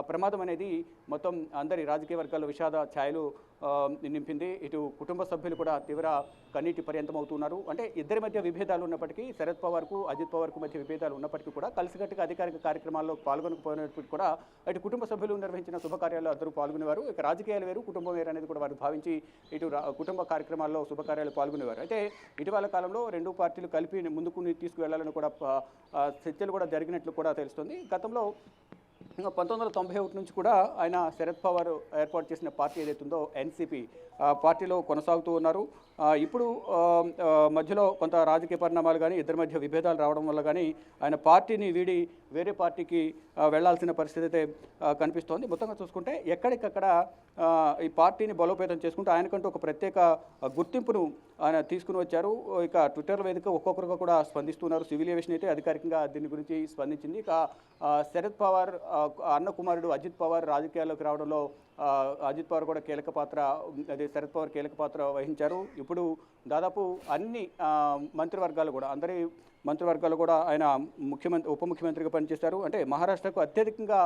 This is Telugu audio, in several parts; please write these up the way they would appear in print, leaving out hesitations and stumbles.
ప్రమాదం అనేది మొత్తం అందరి రాజకీయ వర్గాల్లో విషాద ఛాయలు నింపింది. ఇటు కుటుంబ సభ్యులు కూడా తీవ్ర కన్నీటి పర్యంతం అవుతున్నారు. అంటే ఇద్దరి మధ్య విభేదాలు ఉన్నప్పటికీ, శరద్ పవార్కు అజిత్ పవార్కు మధ్య విభేదాలు ఉన్నప్పటికీ కూడా కలిసికట్టుగా అధికారిక కార్యక్రమాల్లో పాల్గొనకపోయినప్పటికీ కూడా ఇటు కుటుంబ సభ్యులు నిర్వహించిన శుభకార్యాల్లో అందరూ పాల్గొనేవారు. ఇక రాజకీయాలు వేరు, కుటుంబం వేరు అనేది కూడా వారు భావించి ఇటు కుటుంబ కార్యక్రమాల్లో శుభకార్యాలు పాల్గొనేవారు. అయితే ఇటీవల కాలంలో రెండు పార్టీలు కలిపి ముందుకు తీసుకువెళ్లాలని కూడా చర్చలు కూడా జరిగినట్లు కూడా తెలుస్తుంది. గతంలో 1991 నుంచి కూడా ఆయన శరద్ పవార్ ఏర్పాటు చేసిన పార్టీ ఏదైతుందో ఎన్సీపీ పార్టీలో కొనసాగుతూ ఉన్నారు. ఇప్పుడు మధ్యలో కొంత రాజకీయ పరిణామాలు కానీ ఇద్దరి మధ్య విభేదాలు రావడం వల్ల కానీ ఆయన పార్టీని వీడి వేరే పార్టీకి వెళ్లాల్సిన పరిస్థితి అయితే కనిపిస్తోంది. మొత్తంగా చూసుకుంటే ఎక్కడికక్కడ ఈ పార్టీని బలోపేతం చేసుకుంటూ ఆయనకంటూ ఒక ప్రత్యేక గుర్తింపును ఆయన తీసుకుని వచ్చారు. ఇక ట్విట్టర్ వేదిక ఒక్కొక్కరుగా కూడా స్పందిస్తున్నారు. సివిల్ ఏవియేషన్ అయితే అధికారికంగా దీని గురించి స్పందించింది. ఇక శరద్ పవార్ అన్న కుమారుడు అజిత్ పవార్ రాజకీయాల్లోకి రావడంలో అజిత్ పవార్ కూడా కీలక పాత్ర, అదే శరద్ పవార్ కీలక పాత్ర వహించారు. ఇప్పుడు దాదాపు అన్ని మంత్రివర్గాలు కూడా అందరి మంత్రివర్గాలు కూడా ఆయన ఉప ముఖ్యమంత్రిగా పనిచేశారు. అంటే మహారాష్ట్రకు అత్యధికంగా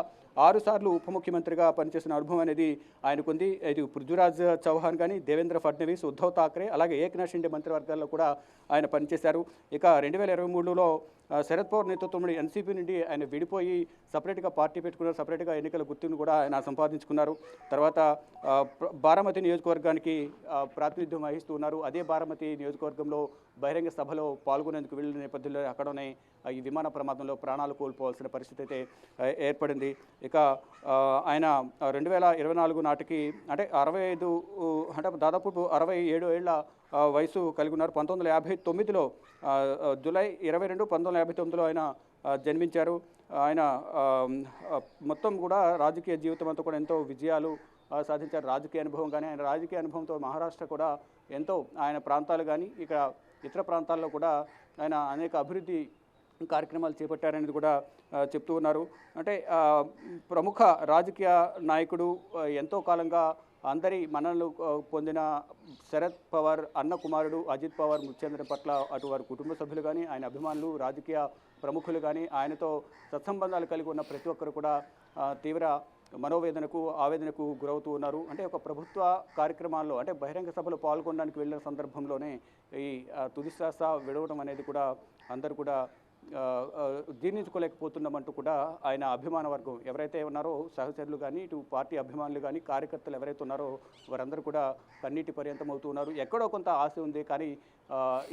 6 సార్లు ఉప ముఖ్యమంత్రిగా పనిచేసిన అనుభవం అనేది ఆయనకుంది. ఇది పృథ్వీరాజ్ చౌహాన్ కానీ, దేవేంద్ర ఫడ్నవీస్, ఉద్ధవ్ ఠాక్రే, అలాగే ఏక్నాథ్ షిండే మంత్రివర్గాల్లో కూడా ఆయన పనిచేశారు. ఇక 2023లో శరద్ పవార్ నేతృత్వంలో ఎన్సీపీ నుండి ఆయన విడిపోయి సపరేట్గా పార్టీ పెట్టుకున్నారు. సపరేట్గా ఎన్నికల గుర్తును కూడా ఆయన సంపాదించుకున్నారు. తర్వాత బారామతి నియోజకవర్గానికి ప్రాతినిధ్యం వహిస్తూ ఉన్నారు. అదే బారామతి నియోజకవర్గంలో బహిరంగ సభలో పాల్గొనేందుకు వెళ్ళిన నేపథ్యంలో అక్కడనే ఈ విమాన ప్రమాదంలో ప్రాణాలు కోల్పోవాల్సిన పరిస్థితి అయితే ఏర్పడింది. ఇక ఆయన 2024 నాటికి అంటే 65 అంటే దాదాపు 67 ఏళ్ల వయసు కలిగి ఉన్నారు. 1959లో జూలై 22, 1959లో ఆయన జన్మించారు. ఆయన మొత్తం కూడా రాజకీయ జీవితం అంతా కూడా ఎంతో విజయాలు సాధించారు. రాజకీయ అనుభవం కానీ ఆయన రాజకీయ అనుభవంతో మహారాష్ట్ర కూడా ఎంతో ఆయన ప్రాంతాలు కానీ ఇక ఇతర ప్రాంతాల్లో కూడా ఆయన అనేక అభివృద్ధి కార్యక్రమాలు చేపట్టారనేది కూడా చెప్తూ ఉన్నారు. అంటే ప్రముఖ రాజకీయ నాయకుడు, ఎంతో కాలంగా అందరి మన్ననలు పొందిన శరద్ పవార్ అన్న కుమారుడు అజిత్ పవార్ మృతి చెందడం పట్ల అటు వారి కుటుంబ సభ్యులు కానీ, ఆయన అభిమానులు, రాజకీయ ప్రముఖులు కానీ, ఆయనతో సత్సంబంధాలు కలిగి ఉన్న ప్రతి ఒక్కరు కూడా తీవ్ర మనోవేదనకు, ఆవేదనకు గురవుతూ ఉన్నారు. అంటే ఒక ప్రభుత్వ కార్యక్రమాల్లో అంటే బహిరంగ సభలో పాల్గొనడానికి వెళ్ళిన సందర్భంలోనే ఈ తుది శ్వాస విడవడం అనేది కూడా అందరూ కూడా జీర్ణించుకోలేకపోతున్నామంటూ కూడా ఆయన అభిమాన వర్గం ఎవరైతే ఉన్నారో సహచరులు కానీ, ఇటు పార్టీ అభిమానులు కానీ, కార్యకర్తలు ఎవరైతే ఉన్నారో వారందరూ కూడా కన్నీటి పర్యంతం అవుతున్నారు. ఎక్కడో కొంత ఆశ ఉంది కానీ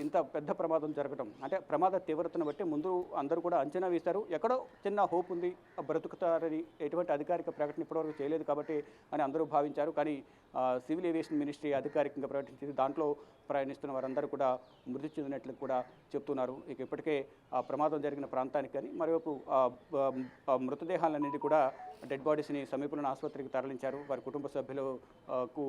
ఇంత పెద్ద ప్రమాదం జరగడం అంటే ప్రమాద తీవ్రతను బట్టి ముందు అందరూ కూడా అంచనా వేశారు. ఎక్కడో చిన్న హోప్ ఉంది, బ్రతుకుతారని ఎటువంటి అధికారిక ప్రకటన ఇప్పటివరకు చేయలేదు కాబట్టి అని అందరూ భావించారు. కానీ సివిల్ ఏవియేషన్ మినిస్ట్రీ అధికారికంగా ప్రకటించింది. దాంట్లో ప్రయాణిస్తున్న వారందరూ కూడా మృతి చెందినట్లు కూడా చెప్తున్నారు. ఇక ఇప్పటికే ఆ ప్రమాదం జరిగిన ప్రాంతానికి కానీ మరోవైపు మృతదేహాలన్నింటి కూడా డెడ్ బాడీస్ని సమీపంలోని ఆసుపత్రికి తరలించారు. వారి కుటుంబ సభ్యులకు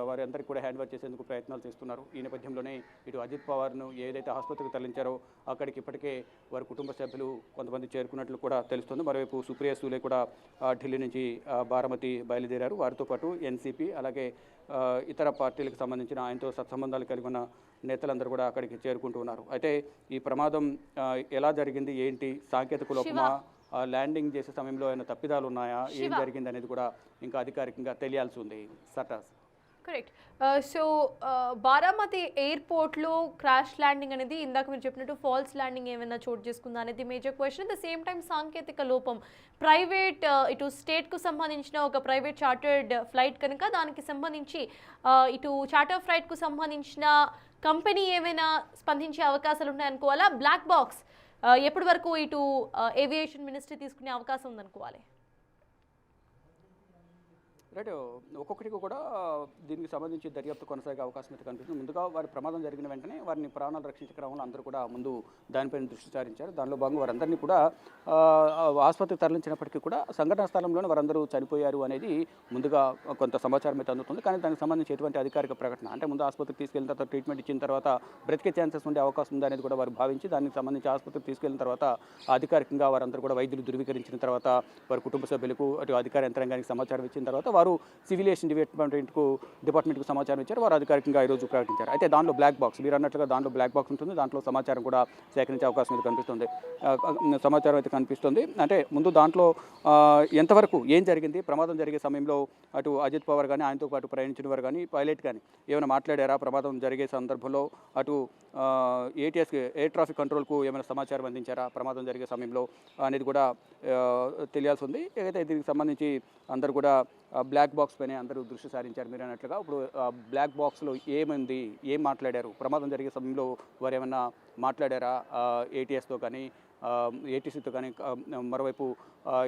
వారి అందరికీ కూడా హ్యాండ్ ఓవర్ చేసేందుకు ప్రయత్నాలు చేస్తున్నారు. ఈ నేపథ్యంలోనే ఇటు అజిత్ పవార్ను ఏదైతే ఆసుపత్రికి తరలించారో అక్కడికి ఇప్పటికే వారి కుటుంబ సభ్యులు కొంతమంది చేరుకున్నట్లు కూడా తెలుస్తుంది. మరోవైపు సుప్రియ సూలే కూడా ఢిల్లీ నుంచి బారామతి బయలుదేరారు. వారితో పాటు ఎన్సీపీ అలాగే ఇతర పార్టీలకు సంబంధించిన ఆయనతో సత్సంబంధాలు కలిగి ఉన్న నేతలందరూ కూడా అక్కడికి చేరుకుంటూ ఉన్నారు. అయితే ఈ ప్రమాదం ఎలా జరిగింది, ఏంటి, సాంకేతిక లోపమా, ల్యాండింగ్ చేసే సమయంలో ఏమైనా తప్పిదాలు ఉన్నాయా, ఏం జరిగింది అనేది కూడా ఇంకా అధికారికంగా తెలియాల్సి ఉంది. సటాస్ కరెక్ట్. సో బారామతి ఎయిర్పోర్ట్లో క్రాష్ ల్యాండింగ్ అనేది ఇందాక మీరు చెప్పినట్టు ఫాల్స్ ల్యాండింగ్ ఏమైనా చోటు చేసుకుందా అనేది major question. At the same time సాంకేతిక లోపం, ప్రైవేట్ ఇటు స్టేట్కు సంబంధించిన ఒక ప్రైవేట్ చార్టర్డ్ ఫ్లైట్ కనుక దానికి సంబంధించి ఇటు చార్టర్ ఫ్లైట్కు సంబంధించిన కంపెనీ ఏమైనా స్పందించే అవకాశాలు ఉన్నాయనుకోవాలా? బ్లాక్ బాక్స్ ఎప్పటి వరకు ఇటు ఏవియేషన్ మినిస్ట్రీ తీసుకునే అవకాశం ఉందనుకోవాలి? రైట్, ఒక్కొక్కటికి కూడా దీనికి సంబంధించి దర్యాప్తు కొనసాగే అవకాశం అయితే కనిపిస్తుంది. ముందుగా వారి ప్రమాదం జరిగిన వెంటనే వారిని ప్రాణాలు రక్షించే క్రమంలో అందరూ కూడా ముందు దానిపైన దృష్టి సారించారు. దానిలో భాగంగా వారందరినీ కూడా ఆసుపత్రికి తరలించినప్పటికీ కూడా సంఘటనా స్థలంలోనే వారందరూ చనిపోయారు అనేది ముందుగా కొంత సమాచారం అయితే అందుతుంది. కానీ దానికి సంబంధించి ఎటువంటి అధికారిక ప్రకటన అంటే ముందు ఆసుపత్రికి తీసుకెళ్ళిన తర్వాత ట్రీట్మెంట్ ఇచ్చిన తర్వాత బ్రతికే ఛాన్సెస్ ఉండే అవకాశం ఉంది అనేది కూడా వారు భావించి దానికి సంబంధించి ఆసుపత్రికి తీసుకెళ్లిన తర్వాత అధికారికంగా వారందరూ కూడా వైద్యులు ధృవీకరించిన తర్వాత వారి కుటుంబ సభ్యులకు అటు అధికార యంత్రాంగానికి సమాచారం ఇచ్చిన తర్వాత వారు వారు సివిల్ ఏవియేషన్ డిపార్ట్మెంట్కు సమాచారం ఇచ్చారు. వారు అధికారికంగా ఈరోజు ప్రకటించారు. అయితే దాంట్లో బ్లాక్ బాక్స్ మీరు అన్నట్లుగా దాంట్లో బ్లాక్ బాక్స్ ఉంటుంది. దాంట్లో సమాచారం కూడా సేకరించే అవకాశం అయితే కనిపిస్తుంది. సమాచారం అయితే కనిపిస్తుంది. అంటే ముందు దాంట్లో ఎంతవరకు ఏం జరిగింది, ప్రమాదం జరిగే సమయంలో అటు అజిత్ పవార్ కానీ ఆయనతో పాటు ప్రయాణించిన వారు కానీ పైలట్ కానీ ఏమైనా మాట్లాడారా, ప్రమాదం జరిగే సందర్భంలో అటు ఏటీఎస్కి ఎయిర్ ట్రాఫిక్ కంట్రోల్కు ఏమైనా సమాచారం అందించారా ప్రమాదం జరిగే సమయంలో అనేది కూడా తెలియాల్సి ఉంది. అయితే దీనికి సంబంధించి అందరూ కూడా బ్లాక్ బాక్స్ పైన అందరూ దృష్టి సారించారు మీరు అన్నట్లుగా. ఇప్పుడు బ్లాక్ బాక్స్లో ఏమైంది, ఏం మాట్లాడారు, ప్రమాదం జరిగే సమయంలో వారు ఏమన్నా మాట్లాడారా ఏటీఎస్తో కానీ ఏటీసీతో కానీ, మరోవైపు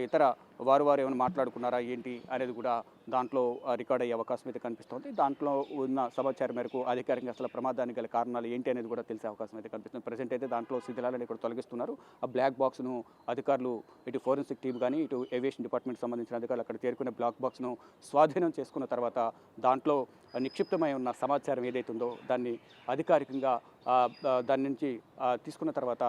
ఇతర వారు ఏమైనా మాట్లాడుకున్నారా ఏంటి అనేది కూడా దాంట్లో రికార్డ్ అయ్యే అవకాశం అయితే కనిపిస్తుంది. దాంట్లో ఉన్న సమాచారం మేరకు అధికారికంగా అసలు ప్రమాదానికి గల కారణాలు ఏంటి అనేది కూడా తెలిసే అవకాశం అయితే కనిపిస్తుంది. ప్రజెంట్ అయితే దాంట్లో శిథిలాలను కూడా తొలగిస్తున్నారు. ఆ బ్లాక్ బాక్స్ను అధికారులు ఇటు ఫోరెన్సిక్ టీం కానీ ఇటు ఏవియేషన్ డిపార్ట్మెంట్ సంబంధించిన అధికారులు అక్కడ చేరుకునే బ్లాక్ బాక్స్ను స్వాధీనం చేసుకున్న తర్వాత దాంట్లో నిక్షిప్తమై ఉన్న సమాచారం ఏదైతుందో దాన్ని అధికారికంగా దాని నుంచి తీసుకున్న తర్వాత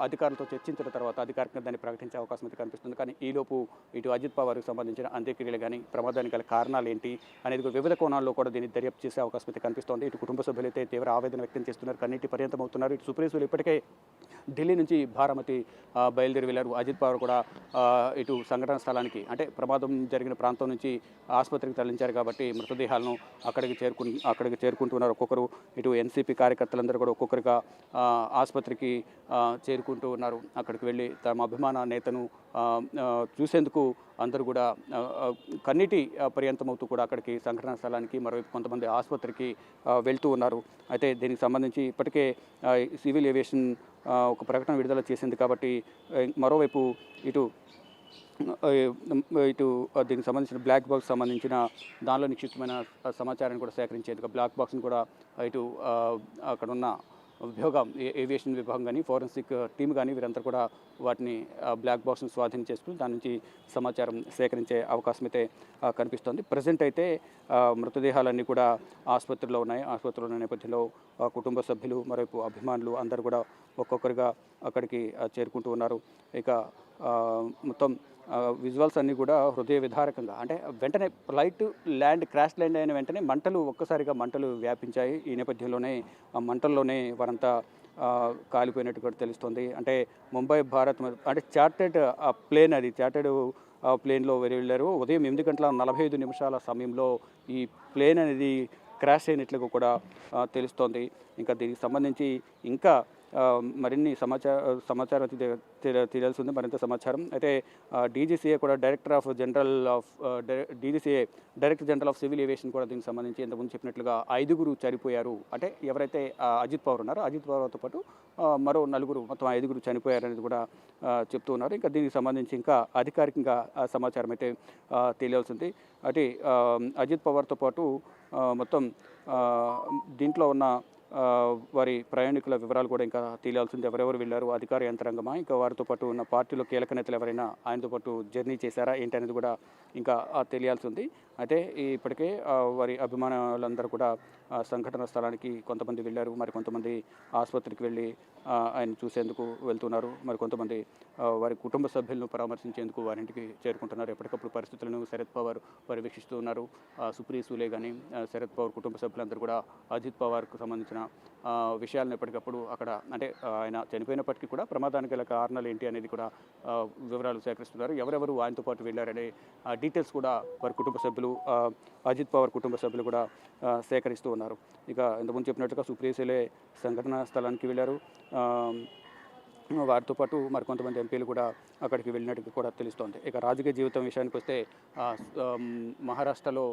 అధికారులతో చర్చించిన తర్వాత అధికారికంగా దాన్ని ప్రకటించే అవకాశం అయితే కనిపిస్తుంది. కానీ ఈలోపు ఇటు అజిత్ పవార్కి సంబంధించిన అంత్యక్రియలు కానీ ప్రమాదానికి గల కారణాలు ఏంటి అనేది వివిధ కోణాల్లో కూడా దీన్ని దర్యాప్తు చేసే అవకాశం అయితే కనిపిస్తోంది. ఇటు కుటుంబ సభ్యులు అయితే తీవ్ర ఆవేదన వ్యక్తం చేస్తున్నారు, కన్నీటి పర్యంతం అవుతున్నారు. ఇటు సుప్రీసులు ఇప్పటికే ఢిల్లీ నుంచి బారామతి బయలుదేరి వెళ్ళారు. అజిత్ పవార్ కూడా ఇటు సంఘటన స్థలానికి అంటే ప్రమాదం జరిగిన ప్రాంతం నుంచి ఆసుపత్రికి తరలించారు కాబట్టి మృతదేహాలను అక్కడికి చేరుకుంటున్నారు ఒక్కొక్కరు. ఇటు ఎన్సీపీ కార్యకర్తలందరూ కూడా ఒక్కొక్కరిగా ఆసుపత్రికి చేరుకుంటూ ఉన్నారు. అక్కడికి వెళ్ళి తమ అభిమాన నేతను చూసేందుకు అందరూ కూడా కన్నీటి పర్యంతమవుతూ కూడా అక్కడికి సంఘటనా స్థలానికి మరోవైపు కొంతమంది ఆసుపత్రికి వెళ్తూ ఉన్నారు. అయితే దీనికి సంబంధించి ఇప్పటికే సివిల్ ఏవియేషన్ ఒక ప్రకటన విడుదల చేసింది కాబట్టి మరోవైపు ఇటు దీనికి సంబంధించిన బ్లాక్ బాక్స్ సంబంధించిన దానిలో నిక్షిప్తమైన సమాచారాన్ని కూడా సేకరించేందుకు బ్లాక్ బాక్స్ని కూడా ఇటు అక్కడ ఉన్న విభాగం ఏవియేషన్ విభాగం కానీ ఫోరెన్సిక్ టీమ్ కానీ వీరంతా కూడా వాటిని బ్లాక్ బాక్స్ని స్వాధీనం చేసుకుని దాని నుంచి సమాచారం సేకరించే అవకాశం అయితే కనిపిస్తోంది. ప్రజెంట్ అయితే మృతదేహాలన్నీ కూడా ఆసుపత్రిలో ఉన్నాయి. ఆసుపత్రిలో ఉన్న నేపథ్యంలో కుటుంబ సభ్యులు మరోవైపు అభిమానులు అందరూ కూడా ఒక్కొక్కరిగా అక్కడికి చేరుకుంటూ ఉన్నారు. ఇక మొత్తం విజువల్స్ అన్నీ కూడా హృదయ విదారకంగా అంటే వెంటనే ఫ్లైట్ క్రాష్ ల్యాండ్ అయిన వెంటనే ఒక్కసారిగా మంటలు వ్యాపించాయి. ఈ నేపథ్యంలోనే ఆ మంటల్లోనే వారంతా కాలిపోయినట్టు కూడా తెలుస్తుంది. అంటే ముంబై భారత్ అంటే చార్టెడ్ ప్లేన్ అది చార్టెడ్ ప్లేన్లో వెళ్ళారు. ఉదయం 8:45 సమయంలో ఈ ప్లేన్ అనేది క్రాష్ అయినట్లుగా కూడా తెలుస్తోంది. ఇంకా దీనికి సంబంధించి ఇంకా మరిన్ని సమాచారం తెలియాల్సి ఉంది, మరింత సమాచారం. అయితే డీజీసీఏ కూడా director general of civil aviation కూడా దీనికి సంబంధించి ఇంతకుముందు చెప్పినట్లుగా 5 చనిపోయారు. అంటే ఎవరైతే అజిత్ పవార్ ఉన్నారో అజిత్ పవార్తో పాటు మరో 4 మొత్తం 5 చనిపోయారు అనేది కూడా చెప్తూ ఉన్నారు. ఇంకా దీనికి సంబంధించి ఇంకా అధికారికంగా సమాచారం అయితే తెలియాల్సి ఉంది. అంటే అజిత్ పవార్తో పాటు మొత్తం దీంట్లో ఉన్న వారి ప్రయాణికుల వివరాలు కూడా ఇంకా తెలియాల్సింది. ఎవరెవరు వెళ్ళారు, అధికార యంత్రాంగమా, ఇంకా వారితో పాటు ఉన్న పార్టీలో కీలక నేతలు ఎవరైనా ఆయనతో పాటు జర్నీ చేశారా ఏంటి అనేది కూడా ఇంకా తెలియాల్సి ఉంది. అయితే ఇప్పటికే వారి అభిమానులందరూ కూడా సంఘటన స్థలానికి కొంతమంది వెళ్ళారు, మరి కొంతమంది ఆసుపత్రికి వెళ్ళి ఆయన చూసేందుకు వెళ్తున్నారు, మరి కొంతమంది వారి కుటుంబ సభ్యులను పరామర్శించేందుకు వారింటికి చేరుకుంటున్నారు. ఎప్పటికప్పుడు పరిస్థితులను శరద్ పవార్ పర్యవేక్షిస్తూ ఉన్నారు. సుప్రీ సూలే కానీ శరద్ పవార్ కుటుంబ సభ్యులందరూ కూడా అజిత్ పవార్కు సంబంధించిన విషయాలను ఎప్పటికప్పుడు అక్కడ అంటే ఆయన చనిపోయినప్పటికీ కూడా ప్రమాదానికి గల కారణాలు ఏంటి అనేది కూడా వివరాలు సేకరిస్తున్నారు. ఎవరెవరు ఆయనతో పాటు వెళ్ళారనే డీటెయిల్స్ కూడా వారి కుటుంబ సభ్యులు అజిత్ పవార్ కుటుంబ సభ్యులు కూడా సేకరిస్తూ ఉన్నారు. ఇక ఇంతకుముందు చెప్పినట్టుగా సుప్రీసులే సంఘటనా స్థలానికి వెళ్ళారు. వారితో పాటు మరికొంతమంది ఎంపీలు కూడా అక్కడికి వెళ్ళినట్టు కూడా తెలుస్తోంది. ఇక రాజకీయ జీవితం విషయానికి వస్తే మహారాష్ట్రలో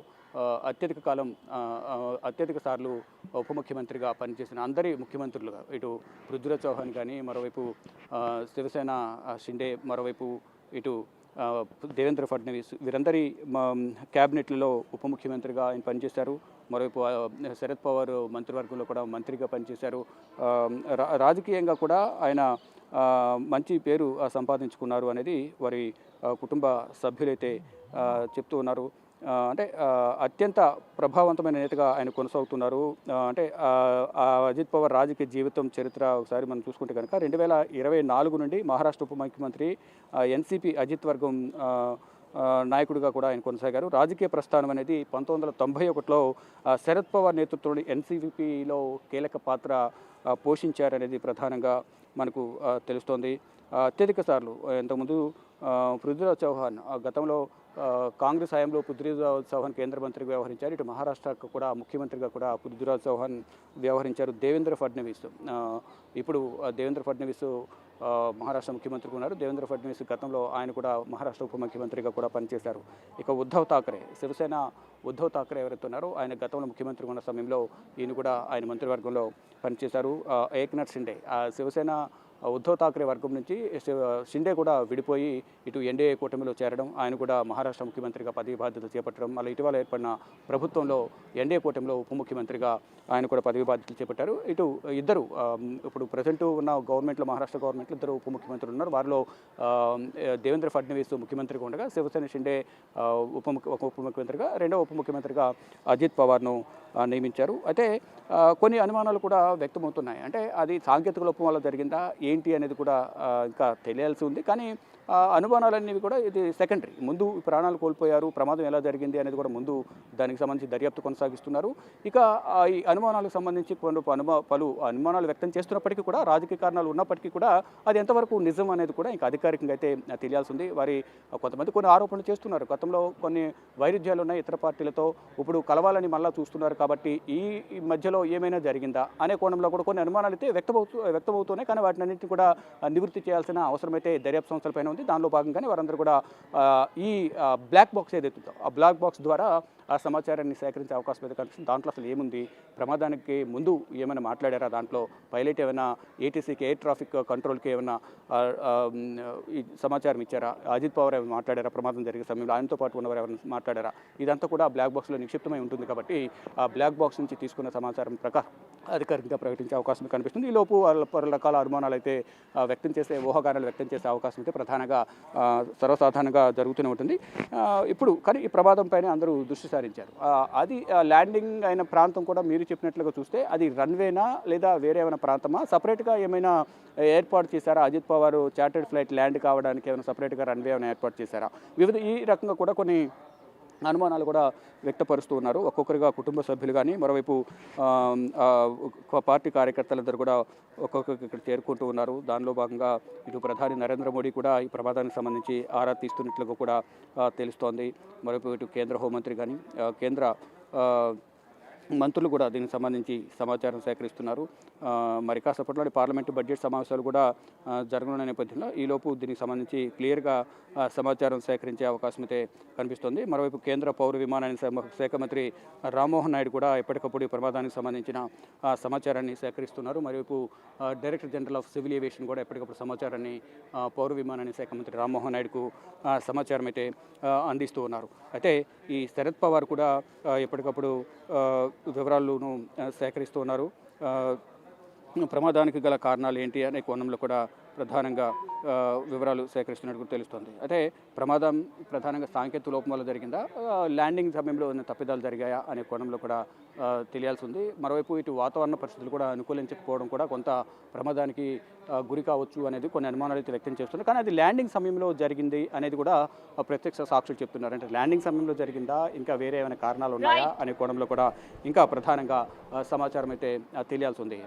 అత్యధిక సార్లు ఉప ముఖ్యమంత్రిగా పనిచేసిన అందరి ముఖ్యమంత్రులుగా ఇటు పృథ్వీరాజ్ చౌహాన్ కానీ, మరోవైపు శివసేన షిండే, మరోవైపు ఇటు దేవేంద్ర ఫడ్నవీస్ వీరందరి క్యాబినెట్లలో ఉప ముఖ్యమంత్రిగా ఆయన పనిచేశారు. మరోవైపు శరద్ పవార్ మంత్రివర్గంలో కూడా మంత్రిగా పనిచేశారు. రాజకీయంగా కూడా ఆయన మంచి పేరు సంపాదించుకున్నారు అనేది వారి కుటుంబ సభ్యులైతే చెప్తూ ఉన్నారు. అంటే అత్యంత ప్రభావవంతమైన నేతగా ఆయన కొనసాగుతున్నారు. అంటే అజిత్ పవార్ రాజకీయ జీవితం చరిత్ర ఒకసారి మనం చూసుకుంటే కనుక 2024 నుండి మహారాష్ట్ర ఉప ముఖ్యమంత్రి ఎన్సీపీ అజిత్ వర్గం నాయకుడిగా కూడా ఆయన కొనసాగారు. రాజకీయ ప్రస్థానం అనేది 1991లో శరద్ పవార్ నేతృత్వంలోని ఎన్సీపీలో కీలక పాత్ర పోషించారనేది ప్రధానంగా మనకు తెలుస్తోంది. అత్యధిక సార్లు ఇంతకుముందు పృథ్వీరాజ్ చౌహాన్ గతంలో కాంగ్రెస్ హయాంలో పృథ్వీరాజ్ చౌహాన్ కేంద్ర మంత్రిగా వ్యవహరించారు. ఇటు మహారాష్ట్రకు కూడా ముఖ్యమంత్రిగా కూడా పృథ్వీరాజ్ చౌహాన్ వ్యవహరించారు. దేవేంద్ర ఫడ్నవీస్ ఇప్పుడు దేవేంద్ర ఫడ్నవీస్ మహారాష్ట్ర ముఖ్యమంత్రిగా ఉన్నారు. దేవేంద్ర ఫడ్నవీస్ గతంలో ఆయన కూడా మహారాష్ట్ర ఉప ముఖ్యమంత్రిగా కూడా పనిచేశారు. ఇక ఉద్ధవ్ ఠాక్రే, శివసేన ఉద్ధవ్ ఠాక్రే ఎవరైతే ఉన్నారో ఆయన గతంలో ముఖ్యమంత్రిగా ఉన్న సమయంలో ఈయన కూడా ఆయన మంత్రివర్గంలో పనిచేశారు. ఏక్నాథ్ షిండే శివసేన ఉద్ధవ్ ఠాక్రే వర్గం నుంచి షిండే కూడా విడిపోయి ఇటు ఎన్డీఏ కూటమిలో చేరడం, ఆయన కూడా మహారాష్ట్ర ముఖ్యమంత్రిగా పదవి బాధ్యతలు చేపట్టడం, మళ్ళీ ఇటీవల ఏర్పడిన ప్రభుత్వంలో ఎన్డీఏ కూటమిలో ఉప ముఖ్యమంత్రిగా ఆయన కూడా పదవి బాధ్యతలు చేపట్టారు. ఇటు ఇద్దరు ఇప్పుడు ప్రజెంట్ ఉన్న గవర్నమెంట్లో మహారాష్ట్ర గవర్నమెంట్లో ఇద్దరు ఉప ముఖ్యమంత్రులు ఉన్నారు. వారిలో దేవేంద్ర ఫడ్నవీస్ ముఖ్యమంత్రిగా ఉండగా శివసేన షిండే ఉప ముఖ్యమంత్రిగా, రెండవ ఉప ముఖ్యమంత్రిగా అజిత్ పవార్ను నియమించారు. అయితే కొన్ని అనుమానాలు కూడా వ్యక్తమవుతున్నాయి. అంటే అది సాంకేతిక లోపం వల్ల జరిగిందా ఏంటి అనేది కూడా ఇంకా తెలియాల్సి ఉంది. కానీ అనుమానాలన్నీ కూడా ఇది సెకండరీ. ముందు ప్రాణాలు కోల్పోయారు, ప్రమాదం ఎలా జరిగింది అనేది కూడా ముందు దానికి సంబంధించి దర్యాప్తు కొనసాగిస్తున్నారు. ఇక ఈ అనుమానాలకు సంబంధించి పలు అనుమానాలు వ్యక్తం చేస్తున్నప్పటికీ కూడా, రాజకీయ కారణాలు ఉన్నప్పటికీ కూడా అది ఎంతవరకు నిజం అనేది కూడా ఇంకా అధికారికంగా అయితే తెలియాల్సి ఉంది. కొంతమంది కొన్ని ఆరోపణలు చేస్తున్నారు. గతంలో కొన్ని వైరుధ్యాలు ఉన్నాయి ఇతర పార్టీలతో, ఇప్పుడు కలవాలని మళ్ళీ చూస్తున్నారు. కాబట్టి ఈ మధ్యలో ఏమైనా జరిగిందా అనే కోణంలో కూడా కొన్ని అనుమానాలు అయితే వ్యక్తమవుతున్నాయి. కానీ వాటిని అన్నింటినీ కూడా నివృత్తి చేయాల్సిన అవసరం అయితే దర్యాప్తు సంస్థలపైన ఉంది. దానిలో భాగంగానే వారందరూ కూడా ఈ బ్లాక్ బాక్స్ ఏదైతుందో ఆ బ్లాక్ బాక్స్ ద్వారా ఆ సమాచారాన్ని సేకరించే అవకాశం అయితే కనిపిస్తుంది. దాంట్లో అసలు ఏముంది, ప్రమాదానికి ముందు ఏమైనా మాట్లాడారా, దాంట్లో పైలట్ ఏమైనా ఏటీసీకి ఎయిర్ ట్రాఫిక్ కంట్రోల్కి ఏమైనా ఈ సమాచారం ఇచ్చారా, అజిత్ పవార్ ఏమైనా మాట్లాడారా, ప్రమాదం జరిగే సమయంలో ఆయనతో పాటు ఉన్నవారు ఎవరైనా మాట్లాడారా, ఇదంతా కూడా బ్లాక్ బాక్స్లో నిక్షిప్తమై ఉంటుంది. కాబట్టి ఆ బ్లాక్ బాక్స్ నుంచి తీసుకున్న సమాచారం ప్రకారం అధికారికంగా ప్రకటించే అవకాశం కనిపిస్తుంది. ఈలోపు పలు రకాల అనుమానాలు అయితే ఊహాగానాలు వ్యక్తం చేసే అవకాశం అయితే ప్రధానంగా సర్వసాధారణంగా జరుగుతూనే ఉంటుంది. ఇప్పుడు కానీ ఈ ప్రమాదం పైన అందరూ దృష్టి సారించారు. అది ల్యాండింగ్ అయిన ప్రాంతం కూడా మీరు చెప్పినట్లుగా చూస్తే అది రన్వేనా లేదా వేరే ఏమైనా ప్రాంతమా, సపరేట్గా ఏమైనా ఏర్పాటు చేశారా, Ajit Pawar chartered flight land కావడానికి ఏమైనా సపరేట్గా రన్వే ఏమైనా ఏర్పాటు చేశారా, ఈ రకంగా కూడా కొన్ని అనుమానాలు కూడా వ్యక్తపరుస్తూ ఉన్నారు. ఒక్కొక్కరిగా కుటుంబ సభ్యులు కానీ, మరోవైపు పార్టీ కార్యకర్తలందరూ కూడా ఒక్కొక్కరికి ఇక్కడ చేరుకుంటూ ఉన్నారు. దానిలో భాగంగా ఇటు ప్రధాని నరేంద్ర మోడీ కూడా ఈ ప్రమాదానికి సంబంధించి ఆరా తీస్తున్నట్లుగా కూడా తెలుస్తోంది. మరోవైపు ఇటు కేంద్ర హోంమంత్రి కానీ, కేంద్ర మంత్రులు కూడా దీనికి సంబంధించి సమాచారం సేకరిస్తున్నారు. మరి కాసేపట్లోని పార్లమెంటు బడ్జెట్ సమావేశాలు కూడా జరగనున్న నేపథ్యంలో ఈలోపు దీనికి సంబంధించి క్లియర్గా సమాచారం సేకరించే అవకాశం అయితే కనిపిస్తుంది. మరోవైపు కేంద్ర పౌర విమానయాన శాఖ మంత్రి రామ్మోహన్ నాయుడు కూడా ఎప్పటికప్పుడు ఈ ప్రమాదానికి సంబంధించిన సమాచారాన్ని సేకరిస్తున్నారు. మరోవైపు director general of civil aviation కూడా ఎప్పటికప్పుడు సమాచారాన్ని పౌర విమానయాన శాఖ మంత్రి రామ్మోహన్ నాయుడుకు సమాచారం అయితే అందిస్తూ ఉన్నారు. అయితే ఈ శరద్ పవార్ కూడా ఎప్పటికప్పుడు వివరాలను సేకరిస్తూ ఉన్నారు. ప్రమాదానికి గల కారణాలు ఏంటి అనే కోణంలో కూడా ప్రధానంగా వివరాలు సేకరిస్తున్నట్టు తెలుస్తోంది. అయితే ప్రమాదం ప్రధానంగా సాంకేతిక లోపం వల్ల జరిగిందా, ల్యాండింగ్ సమయంలో ఉన్న తప్పిదాలు జరిగాయా అనే కోణంలో కూడా తెలియాల్సి ఉంది. మరోవైపు ఇటు వాతావరణ పరిస్థితులు కూడా అనుకూలించకపోవడం కూడా కొంత ప్రమాదానికి గురి కావచ్చు అనేది కొన్ని అనుమానాలు అయితే వ్యక్తం చేస్తున్నారు. కానీ అది ల్యాండింగ్ సమయంలో జరిగింది అనేది కూడా ప్రత్యక్ష సాక్షులు చెప్తున్నారు. అంటే ల్యాండింగ్ సమయంలో జరిగిందా, ఇంకా వేరే ఏమైనా కారణాలు ఉన్నాయా అనే కోణంలో కూడా ఇంకా ప్రధానంగా సమాచారం అయితే తెలియాల్సి ఉంది.